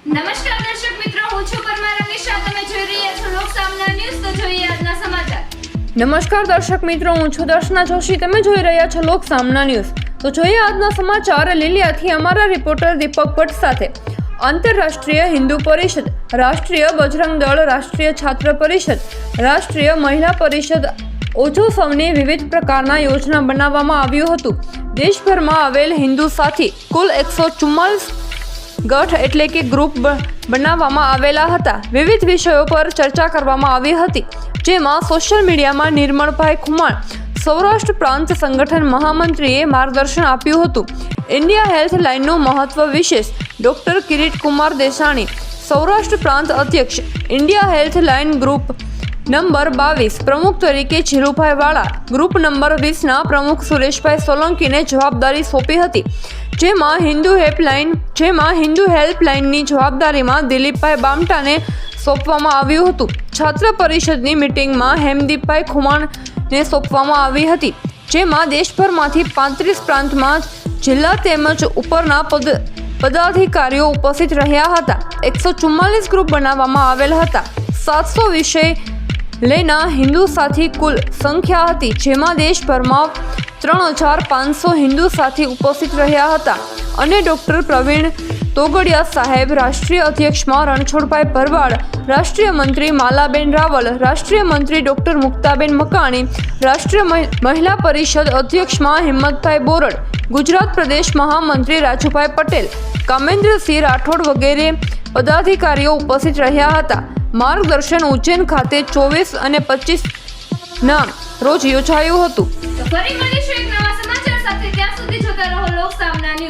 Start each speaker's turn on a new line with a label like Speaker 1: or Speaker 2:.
Speaker 1: નમસ્કાર દર્શક મિત્રો, હું છું પરમાર અમીષા. તમે જોઈ રહ્યા છો લોક સામના ન્યૂઝ. તો જોઈએ આજના સમાચાર.
Speaker 2: નમસ્કાર દર્શક મિત્રો, હું છું દર્શના જોશી. તમે જોઈ રહ્યા છો લોક સામના ન્યૂઝ. તો જોઈએ આજના સમાચાર લીલિયાથી અમારા રિપોર્ટર દીપક ભટ્ટ સાથે. આંતરરાષ્ટ્રીય હિન્દુ પરિષદ, રાષ્ટ્રીય બજરંગ દળ, રાષ્ટ્રીય છાત્ર પરિષદ, રાષ્ટ્રીય મહિલા પરિષદ ઓજોસવની વિવિધ પ્રકારના યોજના બનાવવામાં આવ્યું હતું. દેશભરમાં આવેલ હિન્દુ સાથી કુલ 144 ગઠ એટલે કે ગ્રુપ બનાવવામાં આવેલા હતા. વિવિધ વિષયો પર ચર્ચા કરવામાં આવી હતી, જેમાં સોશિયલ મીડિયામાં નિર્મળભાઈ ખુમાણ, સૌરાષ્ટ્ર પ્રાંત સંગઠન મહામંત્રીએ માર્ગદર્શન આપ્યું હતું. ઇન્ડિયા હેલ્થ લાઇનનું મહત્વ વિશેષ ડોક્ટર કિરીટ કુમાર દેસાણી, સૌરાષ્ટ્ર પ્રાંત અધ્યક્ષ, India health line group number 22 પ્રમુખ તરીકે જીલુભાઈ વાળા, ગ્રુપ નંબર 20ના પ્રમુખ સુરેશભાઈ સોલંકીને જવાબદારી સોંપી હતી. જેમાં હિન્દુ હેલ્પલાઇનની જવાબદારીમાં દિલીપભાઈ બામટાને સોંપવામાં આવ્યું હતું. છાત્ર પરિષદની મિટિંગમાં હેમદીપભાઈ ખુમાણને સોંપવામાં આવી હતી. જેમાં દેશભરમાંથી 35 પ્રાંતમાં જિલ્લા તેમજ ઉપરના પદાધિકારીઓ ઉપસ્થિત રહ્યા હતા. 144 ગ્રુપ બનાવવામાં આવેલ હતા. 700 વિષય લેના હિન્દુ સાથી કુલ સંખ્યા હતી, જેમાં દેશભરમાં 3500 હિન્દુ સાથી ઉપસ્થિત રહ્યા હતા. અને ડોક્ટર પ્રવીણ તોગડિયા સાહેબ, રાષ્ટ્રીય અધ્યક્ષમાં રણછોડભાઈ ભરવાડ, રાષ્ટ્રીય મંત્રી માલાબેન રાવલ, રાષ્ટ્રીય મંત્રી ડોક્ટર મુક્તાબેન મકાણી, રાષ્ટ્રીય મહિલા પરિષદ અધ્યક્ષમાં હિંમતભાઈ બોરડ, ગુજરાત પ્રદેશ મહામંત્રી રાજુભાઈ પટેલ, કામેન્દ્રસિંહ રાઠોડ વગેરે પદાધિકારીઓ ઉપસ્થિત રહ્યા હતા. માર્ગદર્શન ઉજ્જૈન ખાતે 24 અને 25 ના રોજ યોજાયું હતું.
Speaker 1: તો ફરી મળીશું એક